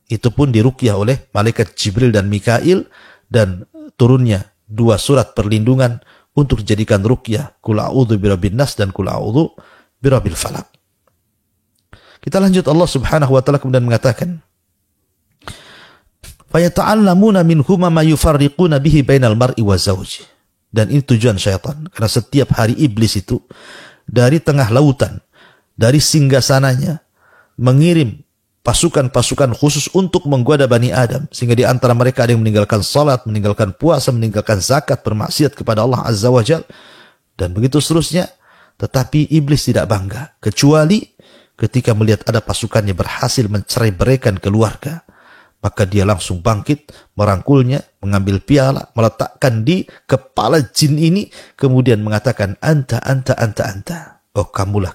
Itu pun diruqyah oleh malaikat Jibril dan Mikail, dan turunnya 2 surat perlindungan untuk dijadikan ruqyah, Qul a'udzu birabbin nas dan Qul a'udzu birabbil falaq. Kita lanjut, Allah Subhanahu wa taala kemudian mengatakan, "Fayata'allamuna minhuma ma yufarriquna bihi bainal mar'i wa zawji." Dan ini tujuan syaitan, karena setiap hari iblis itu dari tengah lautan, dari singgasananya mengirim pasukan-pasukan khusus untuk menggoda Bani Adam, sehingga di antara mereka ada yang meninggalkan salat, meninggalkan puasa, meninggalkan zakat, bermaksiat kepada Allah Azza wa Jalla, dan begitu seterusnya. Tetapi iblis tidak bangga, kecuali ketika melihat ada pasukannya berhasil mencerai-beraikan keluarga, maka dia langsung bangkit, merangkulnya, mengambil piala, meletakkan di kepala jin ini, kemudian mengatakan, anta. Oh, kamulah.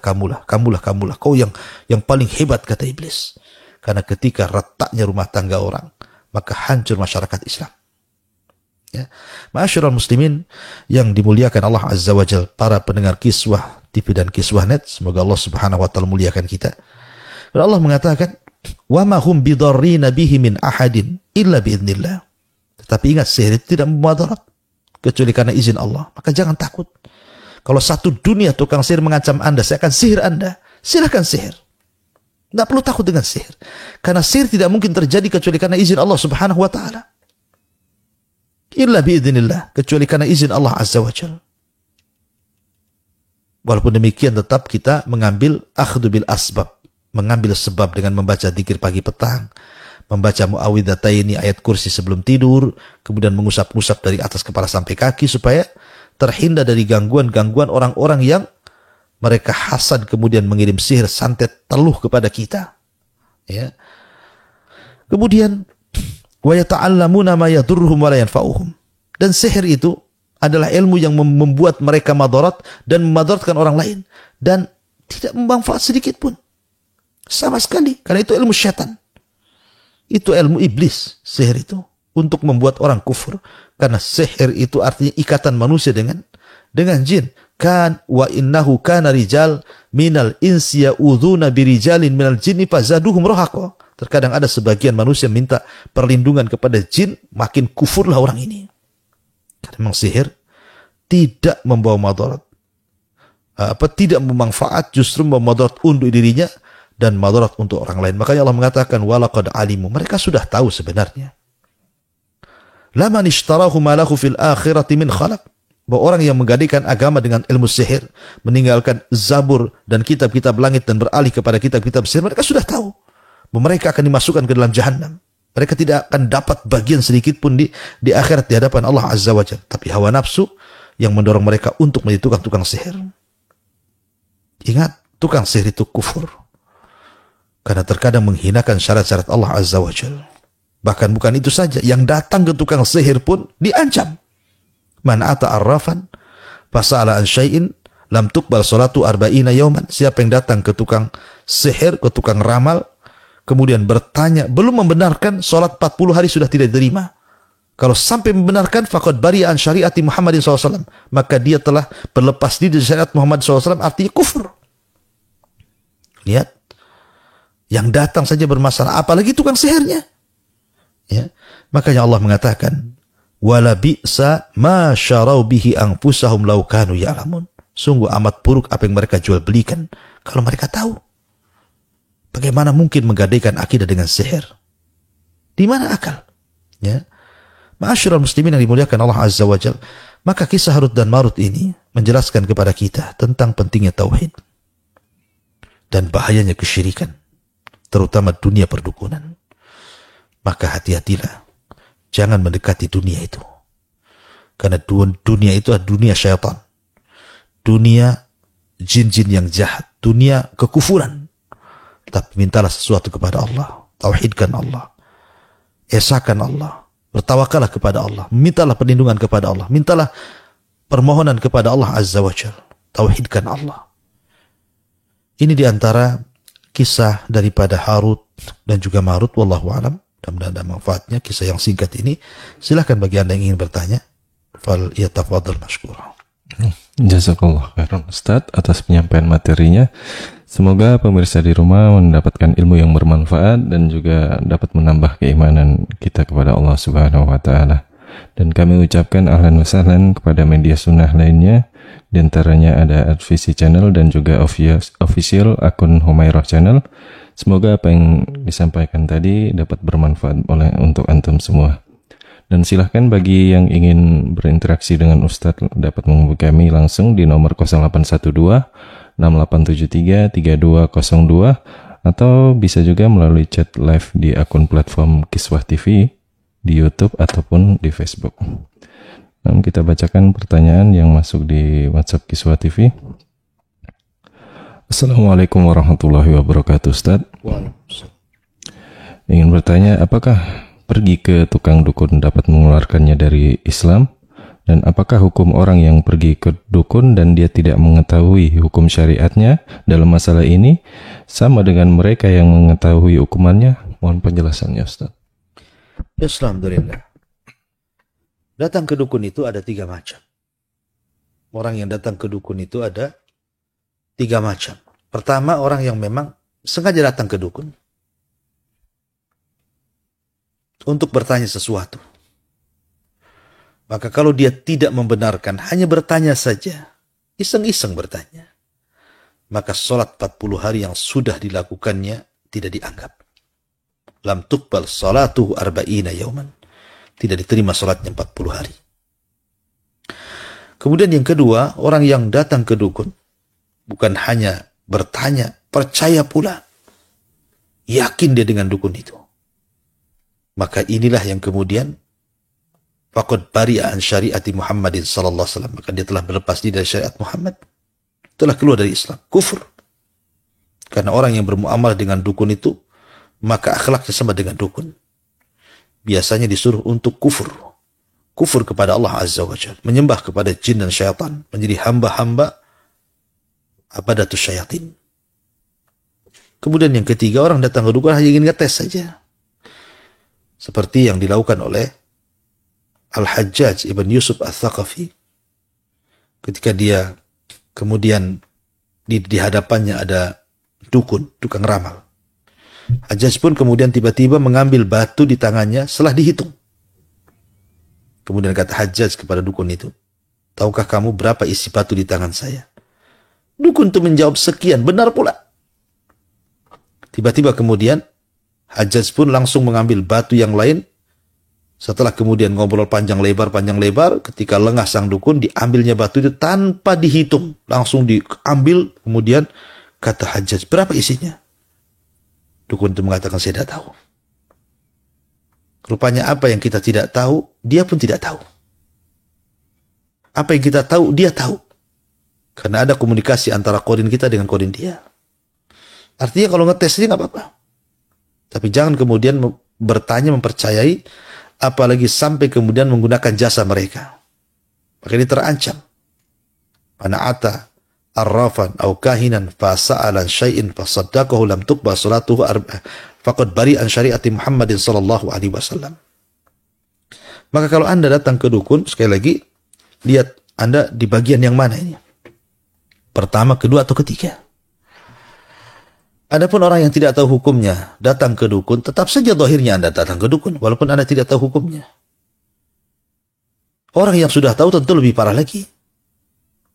Kau yang paling hebat, kata iblis. Karena ketika retaknya rumah tangga orang, maka hancur masyarakat Islam. Ya. Ma'asyiral muslimin yang dimuliakan Allah Azza wa Jalla, para pendengar Kiswah TV dan Kiswah Net, semoga Allah Subhanahu wa taala muliakan kita. Dan Allah mengatakan, "Wa ma hum bidarrina bihi min ahadin illa biidznillah." Tetapi ingat, sihir itu tidak memudarat kecuali karena izin Allah. Maka jangan takut. Kalau satu dunia tukang sihir mengancam Anda, saya akan sihir Anda, silakan sihir. Tidak perlu takut dengan sihir. Karena sihir tidak mungkin terjadi kecuali karena izin Allah Subhanahu wa taala. Illa biidznillah, kecuali karena izin Allah Azza wa Jalla. Walaupun demikian tetap kita mengambil akhdhu bil asbab, mengambil sebab dengan membaca dzikir pagi petang, membaca muawwidhataini, ayat kursi sebelum tidur, kemudian mengusap-usap dari atas kepala sampai kaki supaya terhindar dari gangguan-gangguan orang-orang yang mereka hasad kemudian mengirim sihir santet teluh kepada kita. Ya. Kemudian wa yata'allamuna ma yadurruhum wa la yanfa'uhum. Dan sihir itu adalah ilmu yang membuat mereka madarat dan memadaratkan orang lain dan tidak bermanfaat sedikit pun. Sama sekali, karena itu ilmu syaitan. Itu ilmu iblis, sihir itu, untuk membuat orang kufur. Karena sihir itu artinya ikatan manusia dengan jin. Kan wa innahu kana rijal minal insi ya'udzuuna birijalin minal jinni fazaduhum rahaqa. Terkadang ada sebagian manusia minta perlindungan kepada jin, makin kufurlah orang ini. Karena memang sihir tidak membawa madarat. Tidak memanfaat, justru memadarat untuk dirinya dan madarat untuk orang lain. Makanya Allah mengatakan walaqad alimu, mereka sudah tahu sebenarnya. Laman ishtarahu ma lahu fil akhirati min khalaq. Bahwa orang yang menggadaikan agama dengan ilmu sihir, meninggalkan Zabur dan kitab-kitab langit dan beralih kepada kitab-kitab sihir, mereka sudah tahu bahwa mereka akan dimasukkan ke dalam jahanam. Mereka tidak akan dapat bagian sedikit pun di akhirat di hadapan Allah Azza wa Jalla. Tapi hawa nafsu yang mendorong mereka untuk menjadi tukang sihir. Ingat, tukang sihir itu kufur. Karena terkadang menghinakan syarat-syarat Allah Azza wa Jalla. Bahkan bukan itu saja, yang datang ke tukang sihir pun diancam. Man ata arrafan fasa'ala an syai'in lam tuqbal salatu arba'ina yauman. Siapa yang datang ke tukang sihir, ke tukang ramal, kemudian bertanya, belum membenarkan, salat 40 hari sudah tidak diterima. Kalau sampai membenarkan, faqad bari'a an syariati Muhammadin SAW, maka dia telah berlepas diri dari syariat Muhammad SAW, artinya kufur. Lihat, yang datang saja bermasalah, apalagi tukang sihirnya. Ya, makanya Allah mengatakan, wala bi'sa ma syarau bihi anfusahum law kanu ya'lamun. Sungguh amat buruk apa yang mereka jual belikan kalau mereka tahu. Bagaimana mungkin menggadaikan akidah dengan sihir? Di mana akal? Ya. Ma'asyiral muslimin yang dimuliakan Allah Azza wa Jalla, maka kisah Harut dan Marut ini menjelaskan kepada kita tentang pentingnya tauhid dan bahayanya kesyirikan, terutama dunia perdukunan. Maka hati-hatilah, jangan mendekati dunia itu. Karena dunia itu adalah dunia syaitan. Dunia jin-jin yang jahat. Dunia kekufuran. Tapi mintalah sesuatu kepada Allah. Tauhidkan Allah. Esakan Allah. Bertawakallah kepada Allah. Mintalah perlindungan kepada Allah. Mintalah permohonan kepada Allah Azza wa Jalla. Tauhidkan Allah. Ini diantara kisah daripada Harut dan juga Marut. Wallahu a'lam. Mudah-mudahan ada manfaatnya kisah yang singkat ini. Silahkan bagi Anda yang ingin bertanya. Fal yatafadhal mashkura. Jazakallah khairan Ustaz atas penyampaian materinya. Semoga pemirsa di rumah mendapatkan ilmu yang bermanfaat dan juga dapat menambah keimanan kita kepada Allah Subhanahu wa taala. Dan kami ucapkan ahlan wa sahlan kepada media sunnah lainnya. Di antaranya ada Advisi Channel dan juga official akun Humairah Channel. Semoga apa yang disampaikan tadi dapat bermanfaat untuk antum semua. Dan silahkan bagi yang ingin berinteraksi dengan Ustadz dapat menghubungi kami langsung di nomor 0812-6873-3202 atau bisa juga melalui chat live di akun platform Kiswah TV di YouTube ataupun di Facebook. Nah, kita bacakan pertanyaan yang masuk di WhatsApp Kiswah TV. Assalamualaikum warahmatullahi wabarakatuh Ustadz. Ingin bertanya, apakah pergi ke tukang dukun dapat mengeluarkannya dari Islam? Dan apakah hukum orang yang pergi ke dukun dan dia tidak mengetahui hukum syariatnya dalam masalah ini sama dengan mereka yang mengetahui hukumannya? Mohon penjelasannya Ustaz. Ya, alhamdulillah. Datang ke dukun itu ada 3 macam. Orang yang datang ke dukun itu ada 3 macam. Pertama, orang yang memang sengaja datang ke dukun untuk bertanya sesuatu. Maka kalau dia tidak membenarkan, hanya bertanya saja, iseng-iseng bertanya, maka sholat 40 hari yang sudah dilakukannya tidak dianggap. Lam tuqbal salatuhu arba'ina yauman. Tidak diterima sholatnya 40 hari. Kemudian yang kedua, orang yang datang ke dukun, bukan hanya bertanya, percaya pula. Yakin dia dengan dukun itu. Maka inilah yang kemudian faqad bari'a an syariati Muhammadin sallallahu alaihi wasallam. Maka dia telah berlepas diri dari syariat Muhammad. Telah keluar dari Islam. Kufur. Karena orang yang bermuamalah dengan dukun itu, maka akhlaknya sama dengan dukun. Biasanya disuruh untuk kufur. Kufur kepada Allah Azza wa Jalla. Menyembah kepada jin dan syaitan. Menjadi hamba-hamba abadatus syayatin. Kemudian yang ketiga, orang datang ke dukun hanya ingin ngetes saja. Seperti yang dilakukan oleh Al-Hajjaj Ibn Yusuf Al-Thaqafi. Ketika dia kemudian di hadapannya ada dukun, tukang ramal. Hajjaj pun kemudian tiba-tiba mengambil batu di tangannya setelah dihitung. Kemudian kata Hajjaj kepada dukun itu, tahukah kamu berapa isi batu di tangan saya? Dukun itu menjawab sekian, benar pula. Tiba-tiba kemudian Hajjaj pun langsung mengambil batu yang lain. Setelah kemudian ngobrol panjang lebar, ketika lengah sang dukun, diambilnya batu itu tanpa dihitung. Langsung diambil, kemudian kata Hajjaj, berapa isinya? Dukun itu mengatakan, saya tidak tahu. Rupanya apa yang kita tidak tahu, dia pun tidak tahu. Apa yang kita tahu, dia tahu. Karena ada komunikasi antara korin kita dengan korin dia. Artinya kalau ngetes dia nggak apa-apa. Tapi jangan kemudian bertanya, mempercayai, apalagi sampai kemudian menggunakan jasa mereka. Maka ini terancam. Mana'ata arrafan au kahinan fasa'alan syai'in fasaddaqahu lam tuqbal salatuhu faqad bari'an syariati Muhammadin sallallahu alaihi wasallam. Maka kalau Anda datang ke dukun, sekali lagi lihat Anda di bagian yang mana ini. Pertama, kedua, atau ketiga. Adapun orang yang tidak tahu hukumnya datang ke dukun, tetap saja zahirnya Anda datang ke dukun walaupun Anda tidak tahu hukumnya. Orang yang sudah tahu tentu lebih parah lagi.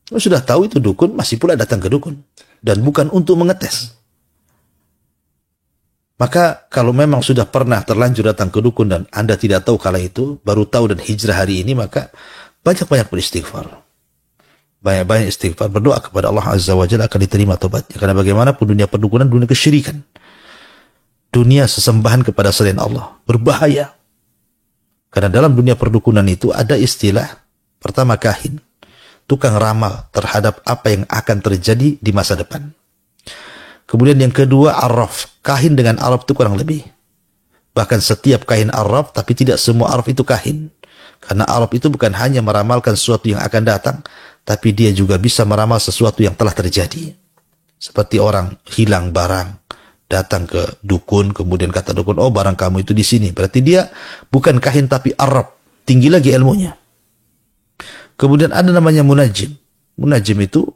Kalau sudah tahu itu dukun, masih pula datang ke dukun. Dan bukan untuk mengetes. Maka kalau memang sudah pernah terlanjur datang ke dukun dan Anda tidak tahu kala itu, baru tahu dan hijrah hari ini, maka banyak-banyak beristighfar. Banyak-banyak istighfar, berdoa kepada Allah Azza wa Jalla akan diterima tobatnya. Karena bagaimanapun dunia perdukunan, dunia kesyirikan. Dunia sesembahan kepada selain Allah. Berbahaya. Karena dalam dunia perdukunan itu ada istilah, pertama kahin. Tukang ramal terhadap apa yang akan terjadi di masa depan. Kemudian yang kedua arraf. Kahin dengan arraf itu kurang lebih. Bahkan setiap kahin Arab, tapi tidak semua Arab itu kahin. Karena Arab itu bukan hanya meramalkan sesuatu yang akan datang, tapi dia juga bisa meramal sesuatu yang telah terjadi. Seperti orang hilang barang, datang ke dukun, kemudian kata dukun, oh barang kamu itu di sini. Berarti dia bukan kahin tapi Arab, tinggi lagi ilmunya. Kemudian ada namanya munajim. Munajim itu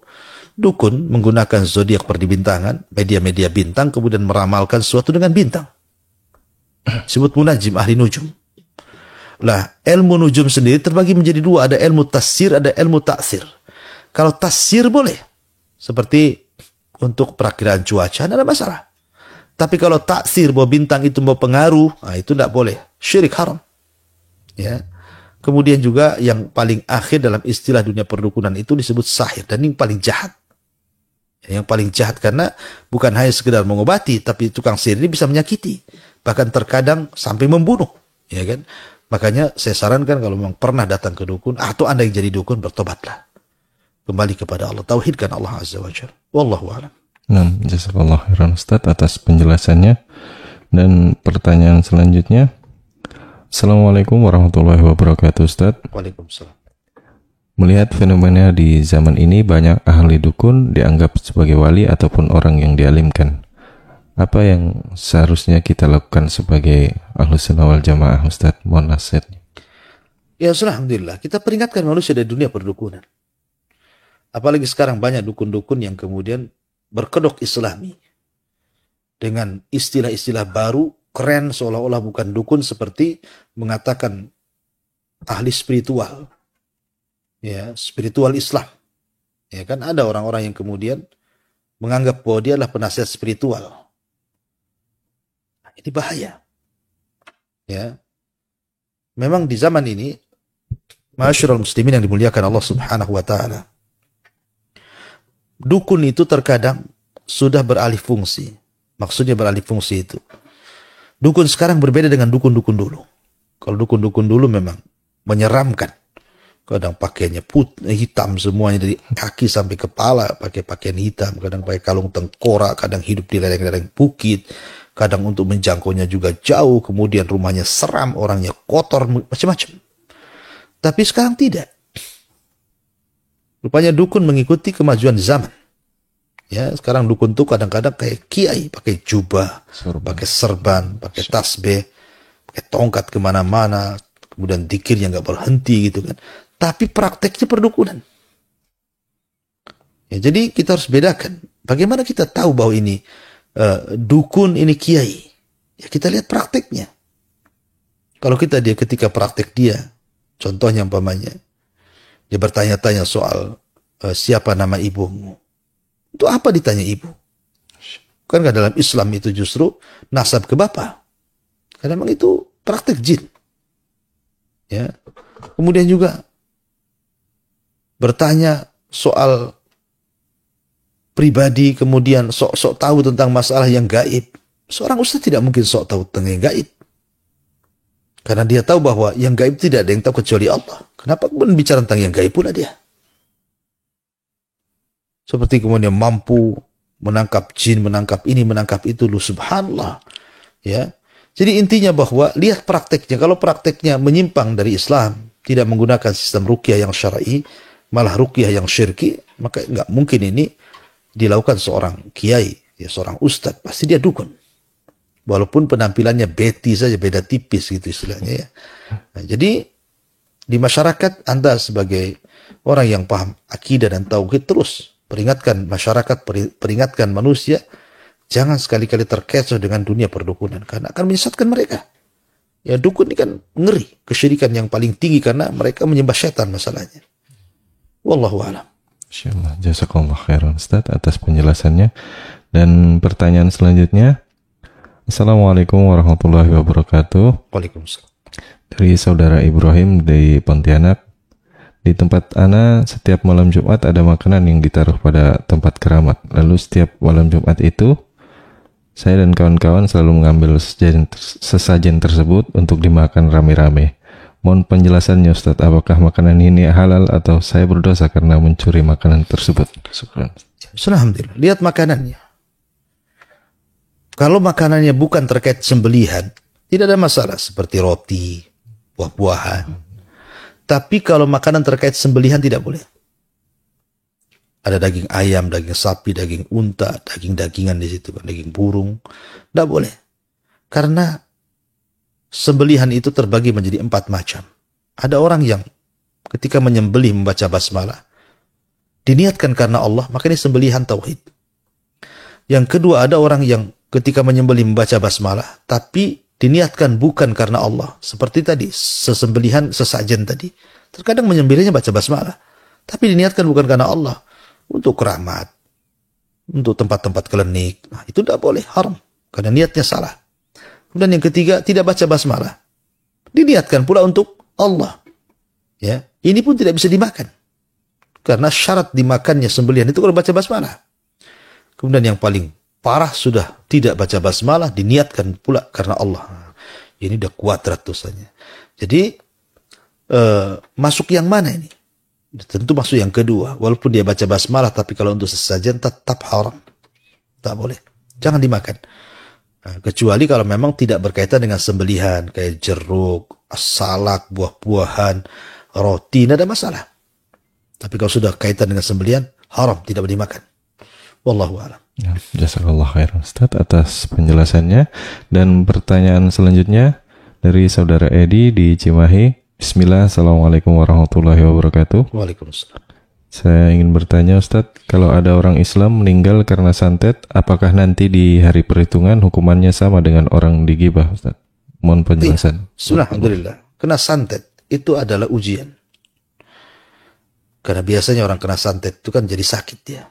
dukun menggunakan zodiak perbintangan, media-media bintang, kemudian meramalkan sesuatu dengan bintang. Disebut munajim, ahli nujum. Lah, ilmu nujum sendiri terbagi menjadi dua. Ada ilmu tasir, ada ilmu taksir. Kalau tasir boleh. Seperti untuk perakiraan cuaca, tidak ada masalah. Tapi kalau taksir, bahwa bintang itu mau pengaruh, nah itu tidak boleh. Syirik haram. Ya. Kemudian juga yang paling akhir dalam istilah dunia perdukunan itu disebut sahir. Dan ini paling jahat. Yang paling jahat karena bukan hanya sekedar mengobati, tapi tukang sihir ini bisa menyakiti. Bahkan terkadang sampai membunuh. Ya kan? Makanya saya sarankan kalau memang pernah datang ke dukun, atau Anda yang jadi dukun, bertobatlah. Kembali kepada Allah. Tauhidkan Allah Azza wa Jalla. Wallahu a'lam. Nah, jazakallah khairan Ustaz atas penjelasannya. Dan pertanyaan selanjutnya. Assalamualaikum warahmatullahi wabarakatuh Ustaz. Waalaikumsalam. Melihat fenomena di zaman ini banyak ahli dukun dianggap sebagai wali ataupun orang yang dialimkan. Apa yang seharusnya kita lakukan sebagai Ahlus Sunnah wal Jamaah, Ustaz? Mohon nasihatnya. Ya, alhamdulillah. Kita peringatkan manusia dari dunia perdukunan. Apalagi sekarang banyak dukun-dukun yang kemudian berkedok Islami. Dengan istilah-istilah baru, keren, seolah-olah bukan dukun, seperti mengatakan ahli spiritual. Ya, spiritual Islam. Ya kan, ada orang-orang yang kemudian menganggap bahwa dia adalah penasihat spiritual. Ini bahaya. Ya. Memang di zaman ini, ma'asyiral muslimin yang dimuliakan Allah Subhanahu wa taala, dukun itu terkadang sudah beralih fungsi. Maksudnya beralih fungsi itu, dukun sekarang berbeda dengan dukun-dukun dulu. Kalau dukun-dukun dulu memang menyeramkan. Kadang pakaiannya hitam semuanya dari kaki sampai kepala, pakai pakaian hitam, kadang pakai kalung tengkorak, kadang hidup di lereng-lereng bukit, kadang untuk menjangkaunya juga jauh, kemudian rumahnya seram, orangnya kotor, macam-macam. Tapi sekarang tidak. Rupanya dukun mengikuti kemajuan zaman. Ya, sekarang dukun tuh kadang-kadang kayak kiai, pakai jubah, pakai serban, pakai tasbih, pakai tongkat kemana-mana, kemudian zikirnya nggak berhenti gitu kan. Tapi prakteknya perdukunan. Ya, jadi kita harus bedakan. Bagaimana kita tahu bahwa ini dukun, ini kiai? Ya, kita lihat prakteknya. Kalau dia ketika praktek dia, contohnya umpamanya, dia bertanya-tanya soal siapa nama ibumu. Itu apa ditanya ibu? Kan dalam Islam itu justru nasab ke bapak. Karena memang itu praktek jin. Ya. Kemudian juga bertanya soal pribadi, kemudian sok-sok tahu tentang masalah yang gaib. Seorang ustaz tidak mungkin sok tahu tentang yang gaib. Karena dia tahu bahwa yang gaib tidak ada yang tahu kecuali Allah. Kenapa kemudian bicara tentang yang gaib pula dia? Seperti kemudian mampu menangkap jin, menangkap ini, menangkap itu, lu subhanallah. Ya. Jadi intinya bahwa lihat prakteknya. Kalau prakteknya menyimpang dari Islam, tidak menggunakan sistem ruqyah yang syar'i, malah ruqyah yang syirki, maka nggak mungkin ini dilakukan seorang kiai, ya seorang ustadz, pasti dia dukun. Walaupun penampilannya beti saja, beda tipis gitu istilahnya ya. Nah, jadi di masyarakat Anda sebagai orang yang paham akidah dan tauhid terus peringatkan masyarakat, peringatkan manusia, jangan sekali-kali terkecoh dengan dunia perdukunan karena akan menyesatkan mereka. Ya dukun ini kan ngeri, kesyirikan yang paling tinggi karena mereka menyembah setan masalahnya. Wallahu a'lam. Insyaallah, jazakallah khairan Ustaz atas penjelasannya. Dan pertanyaan selanjutnya, Assalamualaikum warahmatullahi wabarakatuh. Waalaikumsalam. Dari saudara Ibrahim di Pontianak. Di tempat ana setiap malam Jumat ada makanan yang ditaruh pada tempat keramat. Lalu setiap malam Jumat itu saya dan kawan-kawan selalu mengambil sesajen tersebut untuk dimakan rame-rame. Mohon penjelasannya Ustaz, apakah makanan ini halal atau saya berdosa karena mencuri makanan tersebut? Alhamdulillah, lihat makanannya. Kalau makanannya bukan terkait sembelihan, tidak ada masalah, seperti roti, buah-buahan. Tapi kalau makanan terkait sembelihan tidak boleh. Ada daging ayam, daging sapi, daging unta, daging-dagingan di situ, daging burung, tidak boleh. Karena sembelihan itu terbagi menjadi 4 macam. Ada orang yang ketika menyembelih membaca basmalah, diniatkan karena Allah, maka ini sembelihan tauhid. Yang kedua, ada orang yang ketika menyembelih membaca basmalah, tapi diniatkan bukan karena Allah. Seperti tadi, sesembelihan sesajen tadi. Terkadang menyembelihnya baca basmalah, tapi diniatkan bukan karena Allah. Untuk keramat, untuk tempat-tempat klinik, nah, itu tidak boleh, haram. Karena niatnya salah. Kemudian yang ketiga, tidak baca basmalah. Diniatkan pula untuk Allah. Ya, ini pun tidak bisa dimakan. Karena syarat dimakannya sembelihan itu kalau baca basmalah. Kemudian yang paling parah sudah tidak baca basmalah, diniatkan pula karena Allah. Ini udah kuadrat dosanya. Jadi masuk yang mana ini? Tentu masuk yang kedua. Walaupun dia baca basmalah, tapi kalau untuk sesajen tetap haram. Tak boleh. Jangan dimakan. Nah, kecuali kalau memang tidak berkaitan dengan sembelihan, kayak jeruk, salak, buah-buahan, roti, tidak ada masalah. Tapi kalau sudah kaitan dengan sembelihan, haram, tidak boleh dimakan. Wallahu a'lam. Ya, jazakallah khair Ustaz atas penjelasannya. Dan pertanyaan selanjutnya dari saudara Edi di Cimahi. Bismillah, Assalamualaikum warahmatullahi wabarakatuh. Waalaikumsalam. Saya ingin bertanya Ustadz, kalau ada orang Islam meninggal karena santet, apakah nanti di hari perhitungan hukumannya sama dengan orang digibah Ustadz? Mohon penjelasan. Alhamdulillah. Kena santet itu adalah ujian. Karena biasanya orang kena santet itu kan jadi sakit dia.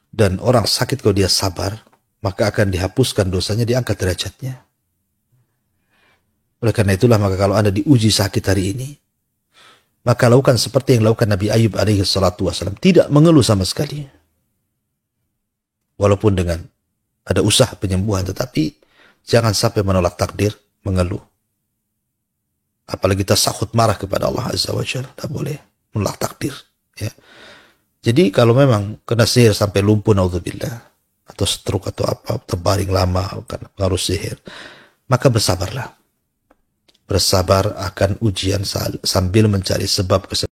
Dan orang sakit kalau dia sabar, maka akan dihapuskan dosanya, diangkat derajatnya. Oleh karena itulah, maka kalau Anda diuji sakit hari ini, maka lakukan seperti yang lakukan Nabi Ayub alaihi salatu wassalam, tidak mengeluh sama sekali. Walaupun dengan ada usaha penyembuhan, tetapi jangan sampai menolak takdir, mengeluh. Apalagi tasahud marah kepada Allah Azza wa Jalla, tidak boleh menolak takdir. Ya. Jadi kalau memang kena sihir sampai lumpuh, naudzubillah, atau stroke atau apa, terbaring lama karena pengaruh sihir, maka bersabarlah. Bersabar akan ujian sambil mencari sebab kesembuhan.